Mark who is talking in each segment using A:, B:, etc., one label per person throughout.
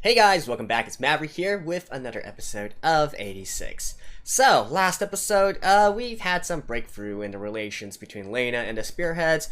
A: Hey guys, welcome back. It's Maverick here with another episode of 86. So, last episode, we've had some breakthrough in the relations between Lena and the Spearheads.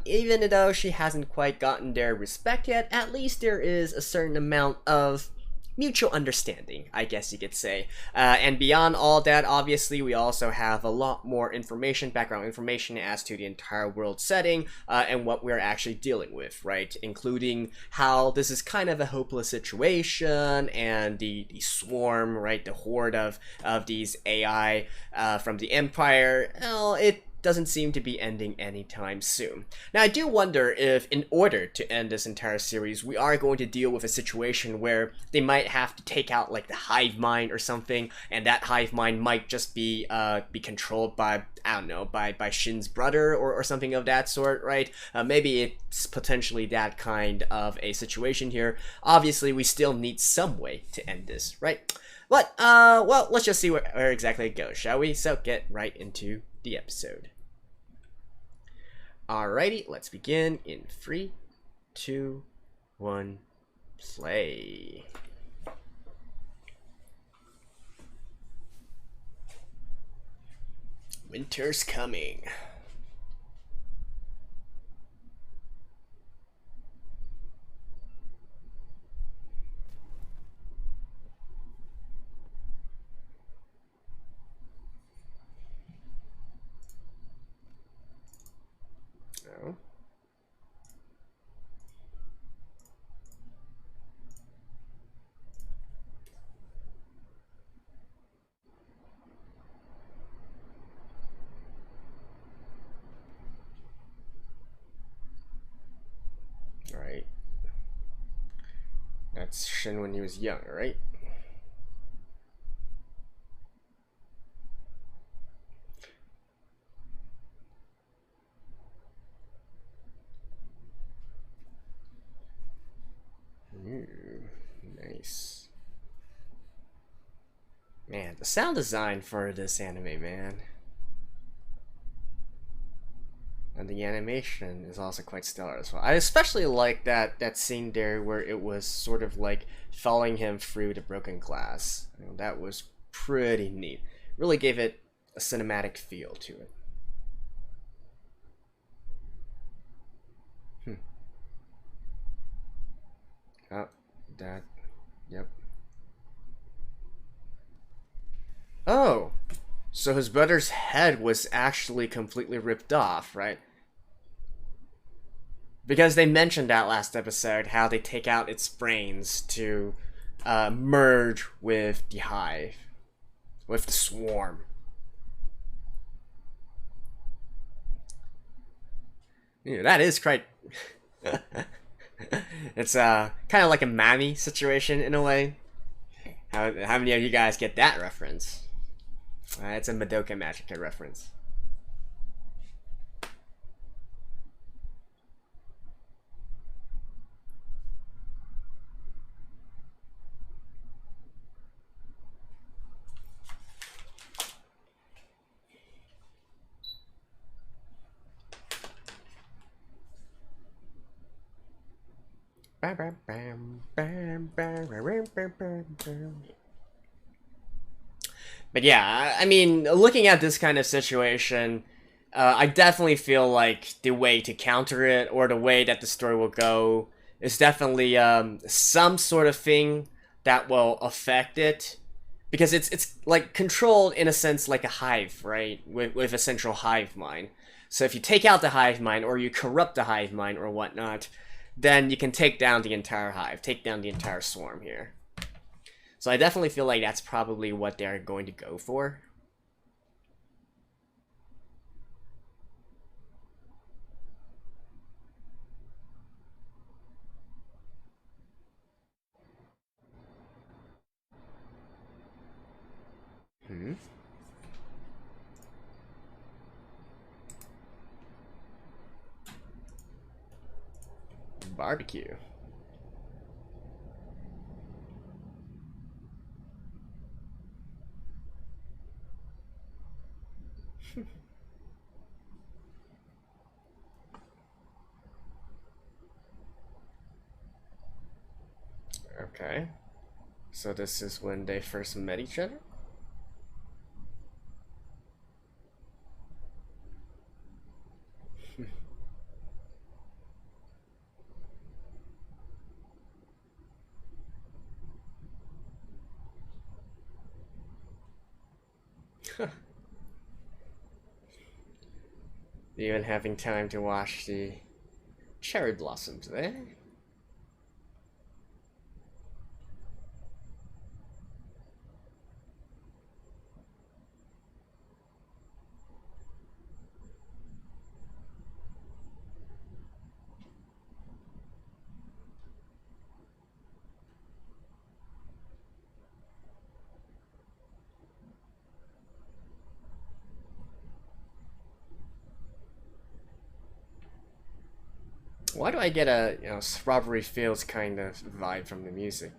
A: Even though she hasn't quite gotten their respect yet, at least there is a certain amount of mutual understanding, I guess you could say. And beyond all that, obviously, we also have a lot more information, background information as to the entire world setting and what we're actually dealing with, right? Including how this is kind of a hopeless situation and the swarm, right? The horde of these AI from the Empire. Well, it doesn't seem to be ending anytime soon. Now, I do wonder if, in order to end this entire series, we are going to deal with a situation where they might have to take out, like, the hive mind or something, and that hive mind might just be controlled by, I don't know, by Shin's brother or something of that sort, right? Maybe it's potentially that kind of a situation here. Obviously, we still need some way to end this, right? But, well, let's just see where exactly it goes, shall we? So, get right into the episode. Alrighty, let's begin in 3, 2, 1, play. Winter's coming. Oh. Right. That's Shin when he was young, right? Ooh, nice. Man, the sound design for this anime, man. And the animation is also quite stellar as well. I especially like that scene there where it was sort of like following him through the broken glass. You know, that was pretty neat. Really gave it a cinematic feel to it. Oh, that. Yep. Oh, so his brother's head was actually completely ripped off, right? Because they mentioned that last episode, how they take out its brains to merge with the hive, with the swarm. Yeah, that is quite. It's kind of like a Mammy situation in a way. How many of you guys get that reference? It's a Madoka Magica reference. But yeah, I mean, looking at this kind of situation, I definitely feel like the way to counter it, or the way that the story will go, is definitely some sort of thing that will affect it, because it's like controlled in a sense like a hive, right? With a central hive mind. So if you take out the hive mind, or you corrupt the hive mind, or whatnot, then you can take down the entire hive, take down the entire swarm here. So I definitely feel like that's probably what they're going to go for. Hmm. Barbecue. Okay. So this is when they first met each other? Even having time to watch the cherry blossoms, eh? Why do I get a Strawberry Fields kind of vibe from the music?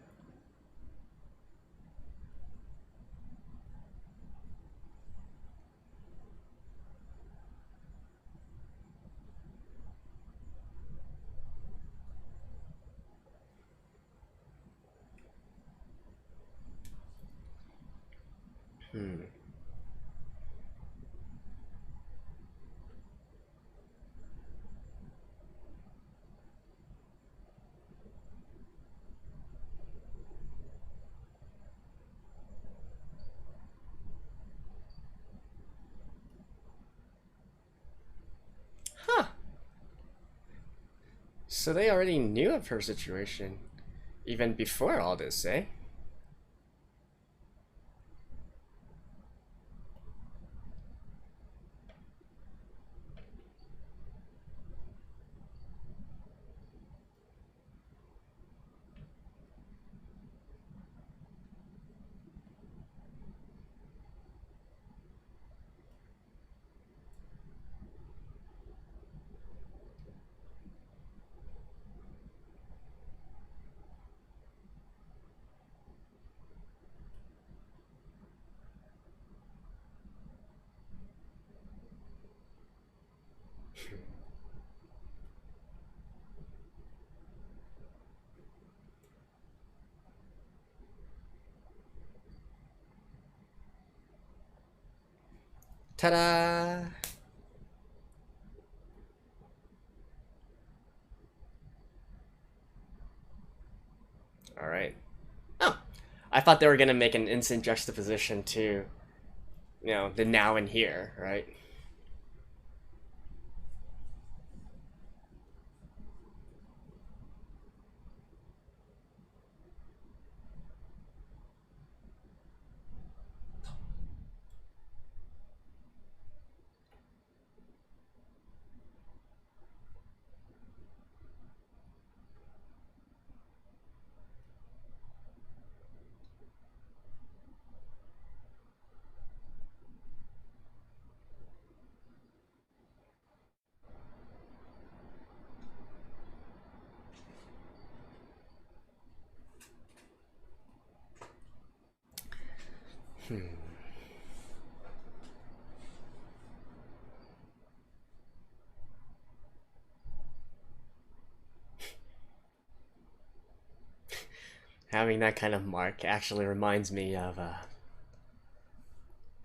A: Hmm. Huh. So they already knew of her situation even before all this, eh? Ta-da! All right. Oh, I thought they were gonna make an instant juxtaposition to, the now and here, right? Hmm. Having that kind of mark actually reminds me of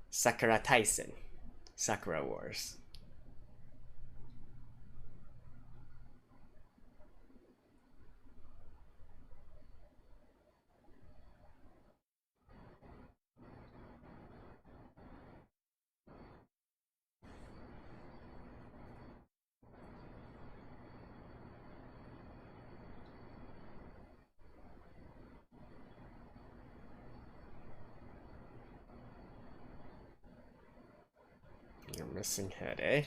A: Sakura Tyson, Sakura Wars. You're missing head, eh?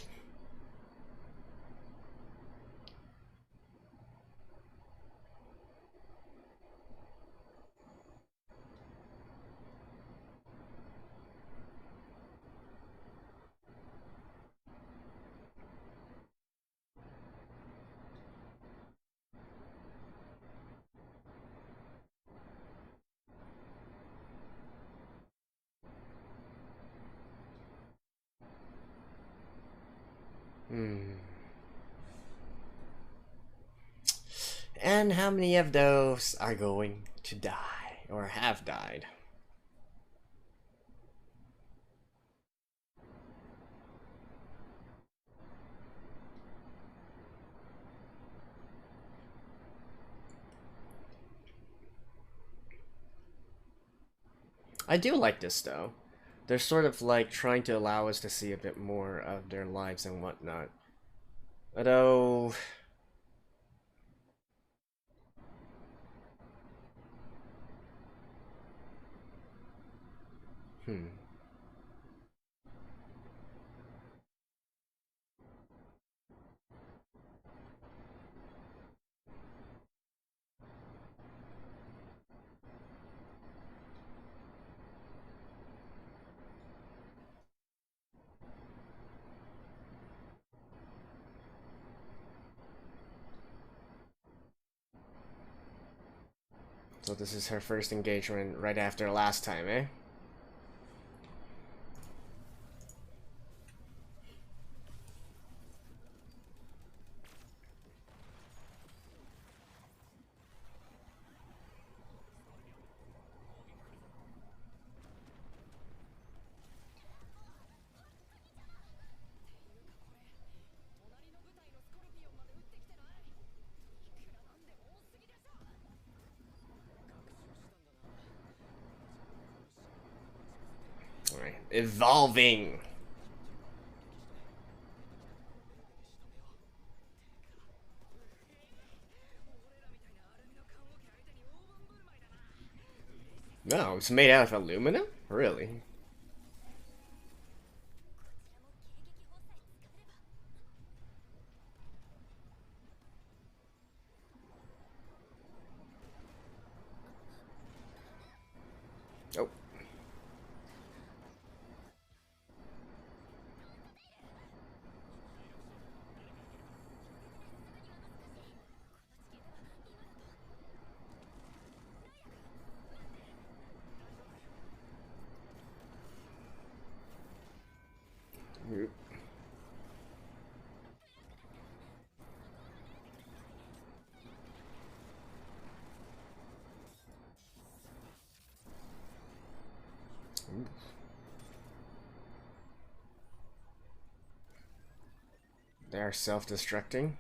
A: Hmm. And how many of those are going to die or have died? I do like this though. They're sort of like trying to allow us to see a bit more of their lives and whatnot. Although, hmm. So this is her first engagement right after last time, eh? Alright. Evolving. No, it's made out of aluminum? Really? Oh. They are self-destructing.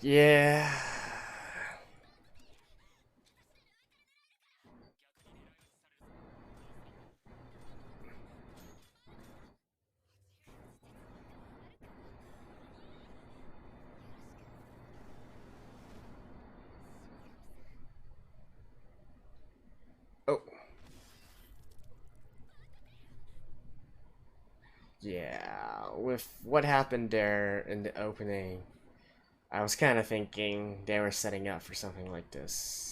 A: Yeah. Oh. Yeah, with what happened there in the opening, I was kind of thinking they were setting up for something like this.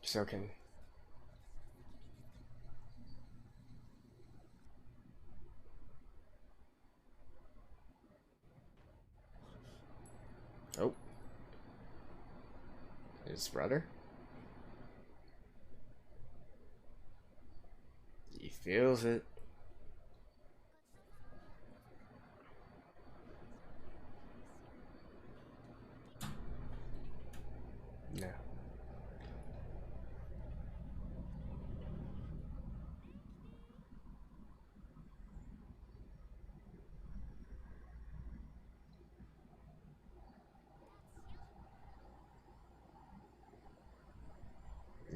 A: So can. Oh. His brother? He feels it. No.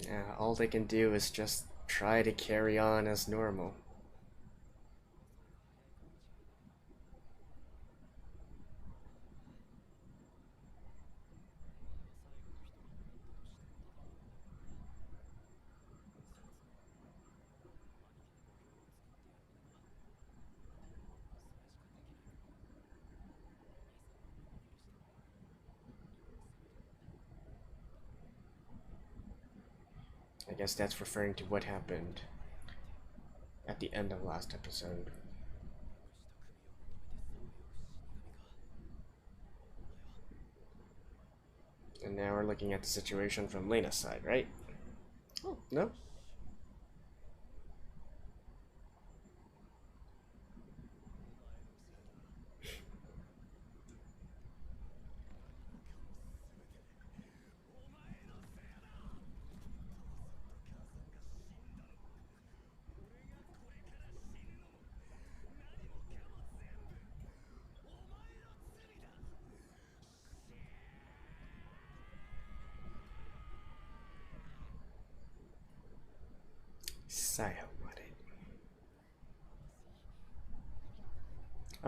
A: Yeah, all they can do is just try to carry on as normal. I guess that's referring to what happened at the end of last episode. And now we're looking at the situation from Lena's side, right? Oh, no?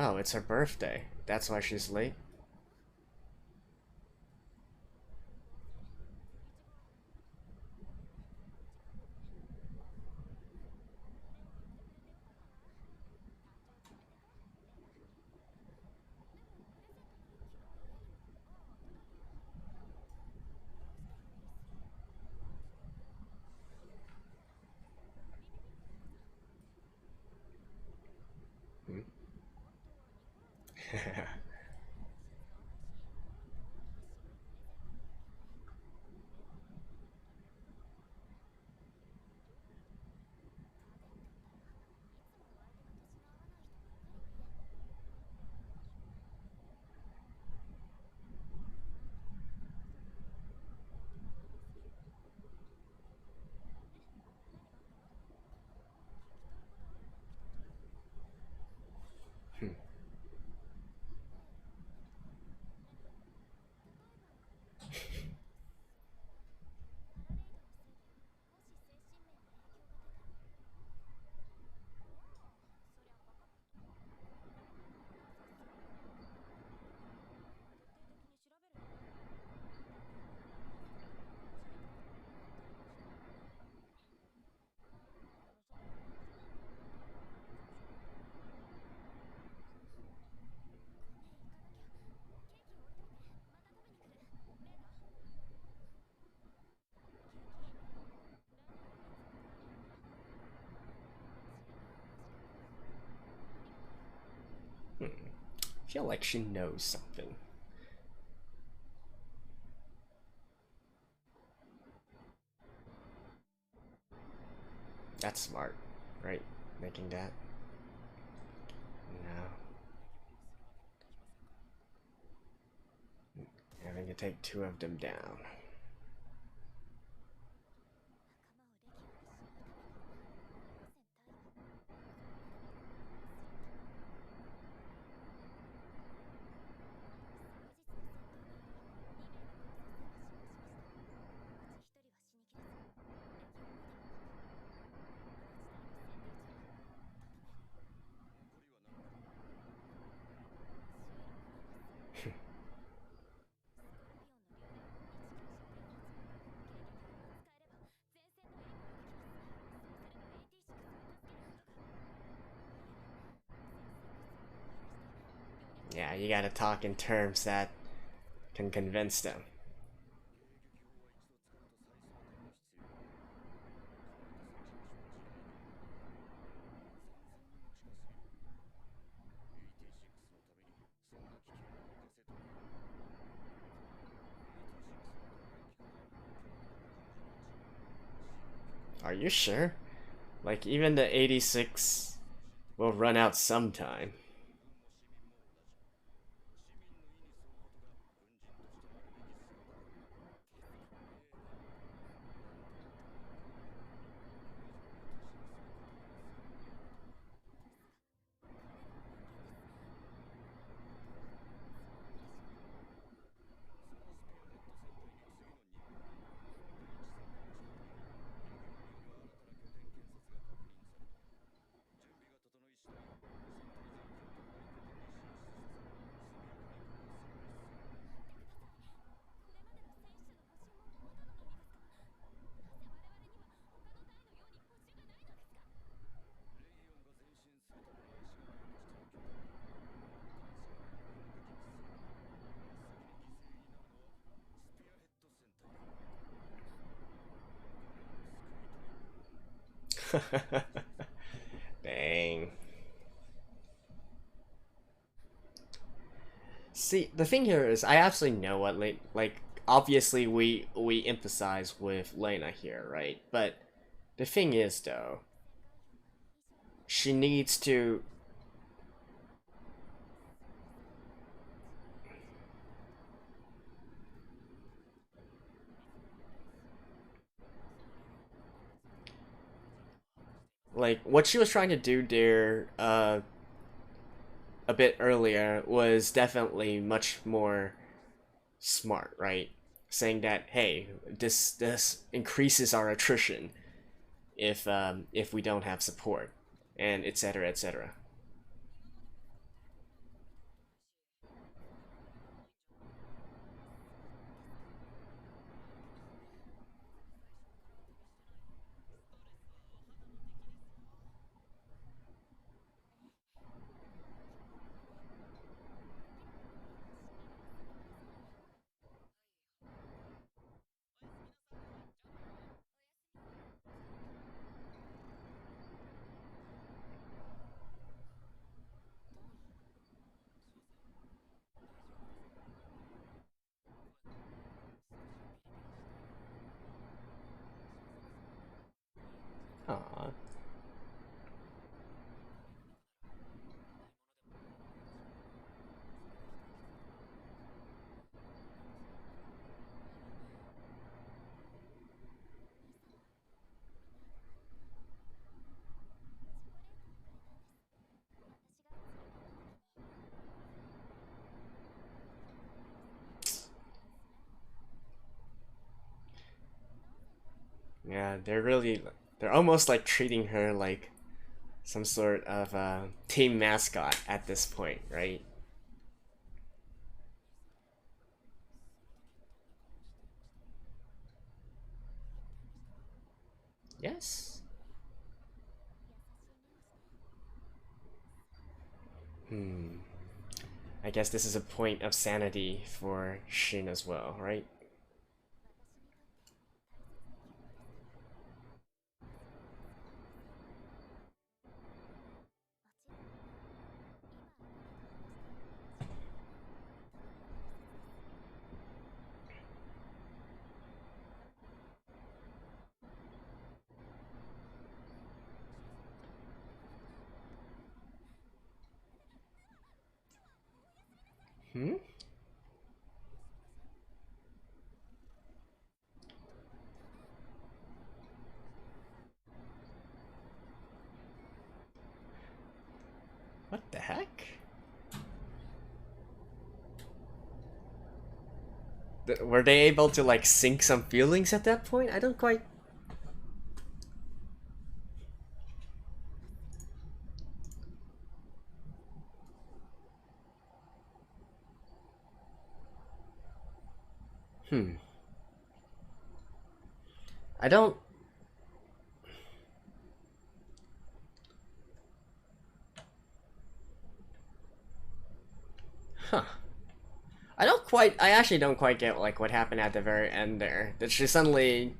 A: Oh, it's her birthday. That's why she's late? Hmm? I feel like she knows something. That's smart, right? Making that. No. Having to take two of them down. Yeah, you gotta talk in terms that can convince them. Are you sure? Like, even the 86 will run out sometime. Dang. See, the thing here is, I absolutely know what like. Obviously, we emphasize with Lena here, right? But the thing is, though, she needs to like what she was trying to do there a bit earlier was definitely much more smart, right? Saying that, hey, this increases our attrition if we don't have support, and etc. etc. Aw. Yeah, they're almost like treating her like some sort of team mascot at this point, right? Yes. Hmm. I guess this is a point of sanity for Shin as well, right? Hmm? What the heck? Were they able to like sync some feelings at that point? I don't quite. Hmm. I don't. Huh. I don't quite. I actually don't quite get like what happened at the very end there. Did she suddenly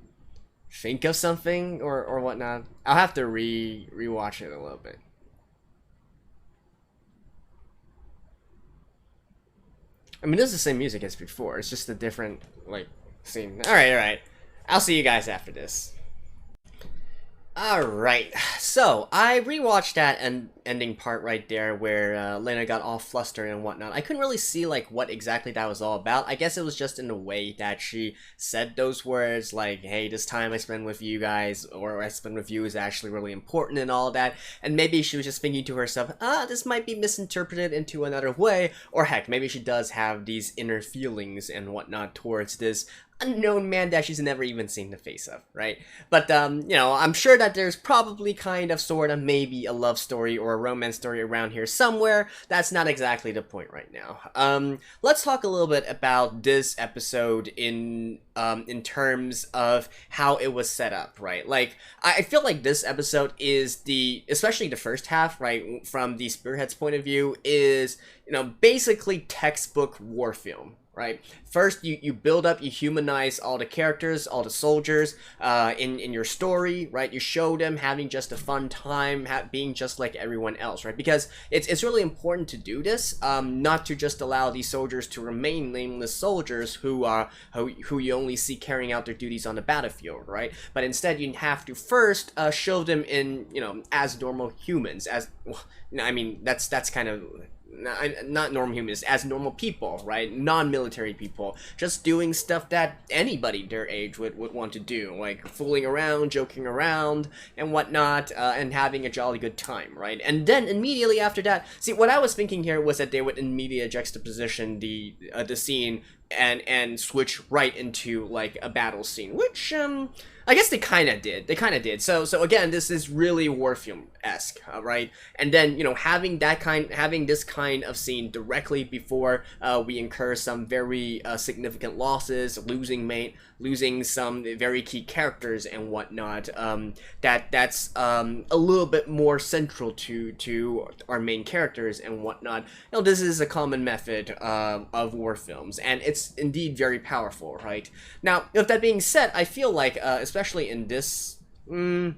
A: think of something or whatnot? I'll have to rewatch it a little bit. I mean, this is the same music as before. It's just a different like scene. All right. I'll see you guys after this. Alright, so I rewatched that ending part right there where Lena got all flustered and whatnot. I couldn't really see like what exactly that was all about. I guess it was just in the way that she said those words like, hey, this time I spend with you guys or I spend with you is actually really important and all that. And maybe she was just thinking to herself, this might be misinterpreted into another way. Or heck, maybe she does have these inner feelings and whatnot towards this unknown man that she's never even seen the face of, right? But, I'm sure that there's probably kind of, sort of, maybe a love story or a romance story around here somewhere. That's not exactly the point right now. Let's talk a little bit about this episode in terms of how it was set up, right? Like, I feel like this episode is especially the first half, right, from the Spearhead's point of view, is, basically textbook war film, right? First, you build up, you humanize all the characters, all the soldiers, in your story, right? You show them having just a fun time, being just like everyone else, right? Because it's really important to do this, not to just allow these soldiers to remain nameless soldiers who you only see carrying out their duties on the battlefield, right? But instead, you have to first show them in, as normal humans, as well, I mean, that's kind of not normal humans, as normal people, right? Non-military people, just doing stuff that anybody their age would want to do, like fooling around, joking around, and whatnot, and having a jolly good time, right? And then immediately after that, see, what I was thinking here was that they would immediately juxtaposition the scene and switch right into like a battle scene, which I guess they kind of did. So again, this is really war film-esque, right? And then, having this kind of scene directly before we incur some very significant losses, losing some very key characters and whatnot, that's a little bit more central to our main characters and whatnot. This is a common method of war films, and it's indeed very powerful, right? Now, with that being said, I feel like, especially in this, I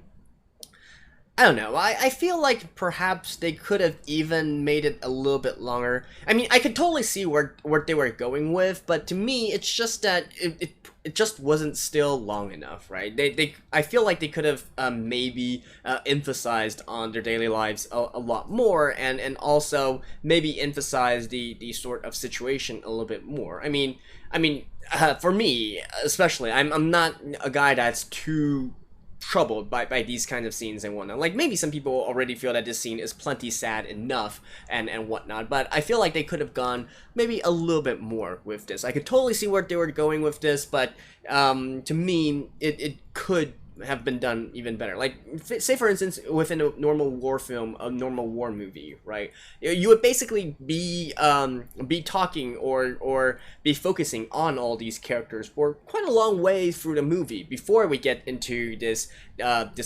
A: don't know, I feel like perhaps they could have even made it a little bit longer. I mean, I could totally see where they were going with, but to me, it's just that it just wasn't still long enough, right? I feel like they could have maybe emphasized on their daily lives a lot more, and also maybe emphasized the sort of situation a little bit more. I mean, for me especially, I'm not a guy that's too troubled by these kind of scenes and whatnot. Like, maybe some people already feel that this scene is plenty sad enough and whatnot, but I feel like they could have gone maybe a little bit more with this. I could totally see where they were going with this, but to me, it could have been done even better. Like, say for instance, within a normal war film, a normal war movie, right? You would basically be talking or be focusing on all these characters for quite a long way through the movie before we get into this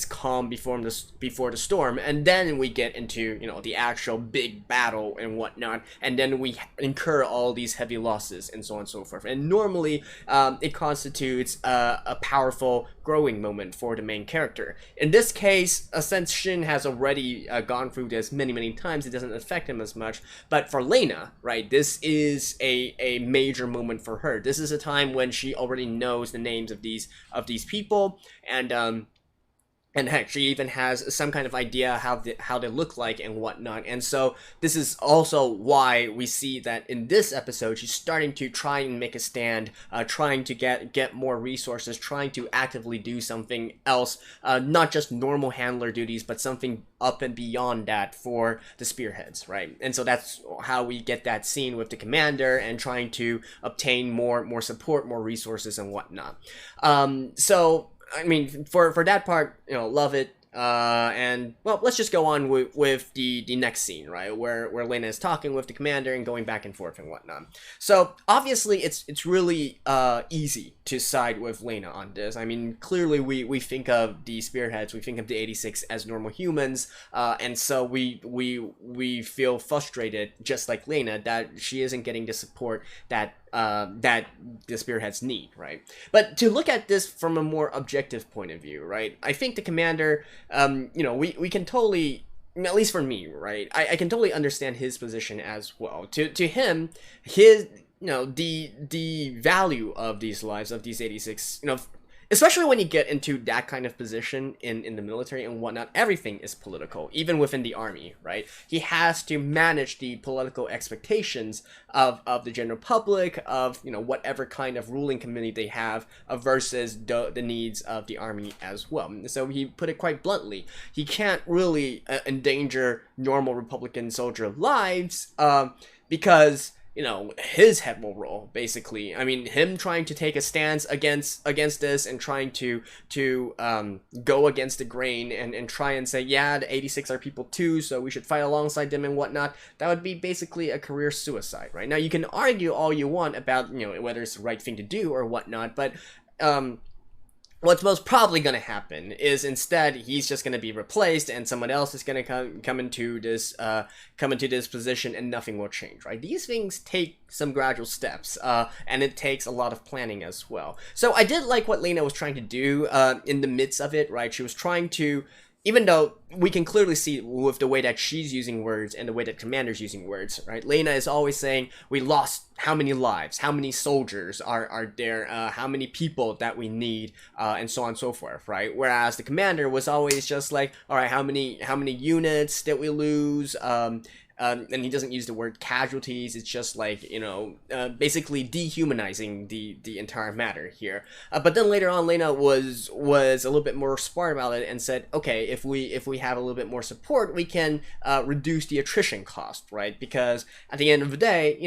A: calm before the storm, and then we get into the actual big battle and whatnot, and then we incur all these heavy losses and so on and so forth. And normally, it constitutes a powerful growing moment for the main character. In this case, since Shin has already gone through this many times, it doesn't affect him as much. But for Lena, right, this is a major moment for her. This is a time when she already knows the names of these people, and heck, she even has some kind of idea how they look like and whatnot. And so this is also why we see that in this episode, she's starting to try and make a stand, trying to get more resources, trying to actively do something else, not just normal handler duties, but something up and beyond that for the spearheads, right? And so that's how we get that scene with the commander and trying to obtain more support, more resources and whatnot. So I mean, for that part, love it. And well, let's just go on with the next scene, right, where Lena is talking with the commander and going back and forth and whatnot. So obviously, it's really easy to side with Lena on this. I mean, clearly we think of the spearheads, we think of the 86 as normal humans, and so we feel frustrated, just like Lena, that she isn't getting the support that the spearheads need, right? But to look at this from a more objective point of view, right, I think the commander, we can totally, at least for me, right, I can totally understand his position as well. To him, his, the value of these lives, of these 86, especially when you get into that kind of position in the military and whatnot, everything is political, even within the army, right? He has to manage the political expectations of the general public, of, whatever kind of ruling committee they have, versus the needs of the army as well. So he put it quite bluntly. He can't really endanger normal Republican soldier lives, because his head will roll, basically. I mean, him trying to take a stance against this and trying to go against the grain and try and say, yeah, the 86 are people too, so we should fight alongside them and whatnot, that would be basically a career suicide, right? Now, you can argue all you want about, whether it's the right thing to do or whatnot, but what's most probably going to happen is instead he's just going to be replaced and someone else is going to come into this position, and nothing will change, right? These things take some gradual steps, and it takes a lot of planning as well. So I did like what Lena was trying to do in the midst of it, right? She was trying to, even though we can clearly see with the way that she's using words and the way that Commander's using words, right? Lena is always saying, we lost how many lives, how many soldiers are there, how many people that we need, and so on and so forth, right? Whereas the Commander was always just like, all right, how many units did we lose? And he doesn't use the word casualties. It's just like, basically dehumanizing the entire matter here. But then later on, Lena was a little bit more smart about it and said, okay, if we have a little bit more support, we can reduce the attrition cost, right? Because at the end of the day,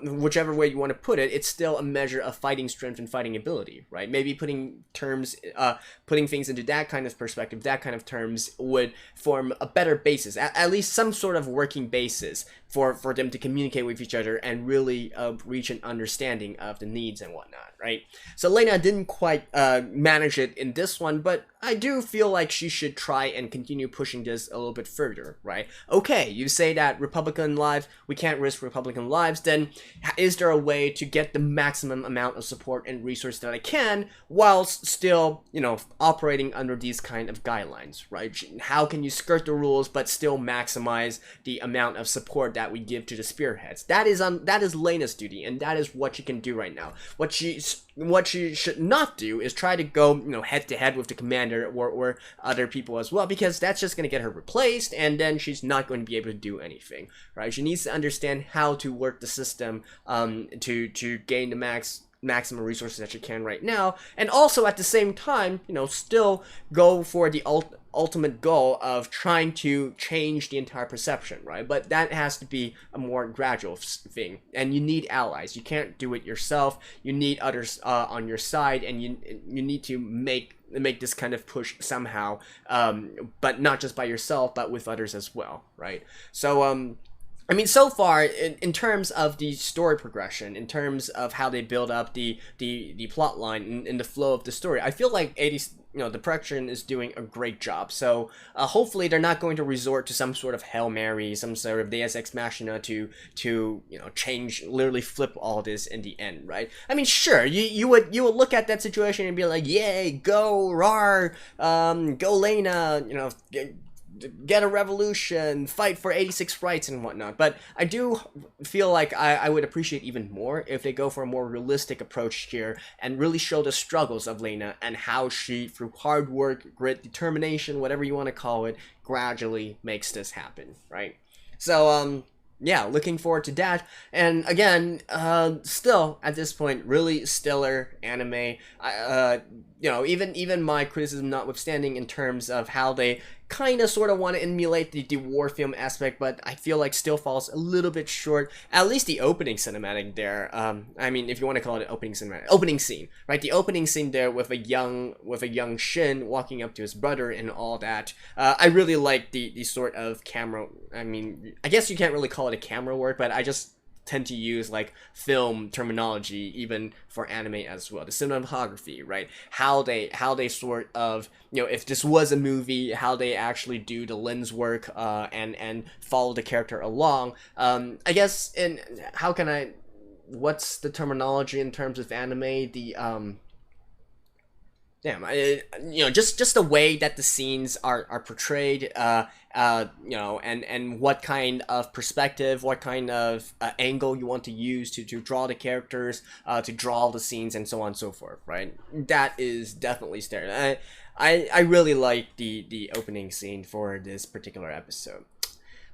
A: whichever way you want to put it, it's still a measure of fighting strength and fighting ability, right? Maybe putting things into that kind of perspective, that kind of terms would form a better basis, at least some sort of working basis for them to communicate with each other and really reach an understanding of the needs and whatnot, right? So Lena didn't quite manage it in this one, but I do feel like she should try and continue pushing this a little bit further, right? Okay, you say that Republican lives, we can't risk Republican lives, then is there a way to get the maximum amount of support and resource that I can whilst still, operating under these kind of guidelines, right? How can you skirt the rules but still maximize the amount of support that we give to the spearheads? That is Lena's duty, and that is what she can do right now. What she should not do is try to go, head to head with the Commander or other people as well, because that's just going to get her replaced, and then she's not going to be able to do anything, right? She needs to understand how to work the system to gain the maximum resources that she can right now, and also at the same time, still go for the ultimate goal of trying to change the entire perception, right? But that has to be a more gradual thing, and you need allies. You can't do it yourself. You need others on your side, and you need to make this kind of push somehow, but not just by yourself, but with others as well, right? So so far, in terms of the story progression, in terms of how they build up the plot line and the flow of the story, I feel like the production is doing a great job. So hopefully they're not going to resort to some sort of Hail Mary, some sort of Deus Ex Machina to change, literally flip all this in the end, right? Sure, you would look at that situation and be like, yay, go Rar, go Lena, get a revolution, fight for 86 rights and whatnot. But I do feel like I would appreciate even more if they go for a more realistic approach here and really show the struggles of Lena and how she, through hard work, grit, determination, whatever you want to call it, gradually makes this happen, right? So, yeah, looking forward to that. And again, still at this point, really stellar anime. Even my criticism notwithstanding in terms of how they kind of sort of want to emulate the war film aspect, but I feel like still falls a little bit short. At least the opening cinematic there, if you want to call it an opening scene, right? The opening scene there with a young Shin walking up to his brother and all that. I really like the sort of camera. I guess you can't really call it a camera work, but I just tend to use like film terminology even for anime as well. The cinematography, right? How they sort of, if this was a movie, how they actually do the lens work and follow the character along. I guess what's the terminology in terms of anime? Just the way that the scenes are portrayed, and what kind of perspective, what kind of angle you want to use to draw the characters, to draw the scenes, and so on and so forth, right? That is definitely stellar. I really like the opening scene for this particular episode.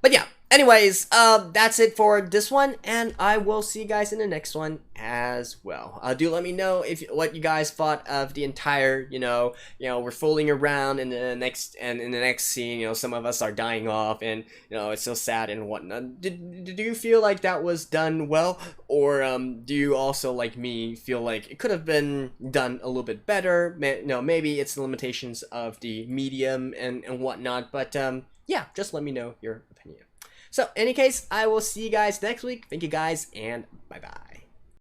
A: But yeah, anyways, that's it for this one, and I will see you guys in the next one as well. Do let me know what you guys thought of the entire, we're fooling around in the next scene, some of us are dying off, and it's so sad and whatnot. Did you feel like that was done well, or do you also, like me, feel like it could have been done a little bit better? Maybe it's the limitations of the medium and whatnot, but yeah, just let me know your opinion. So, in any case, I will see you guys next week. Thank you guys, and bye-bye.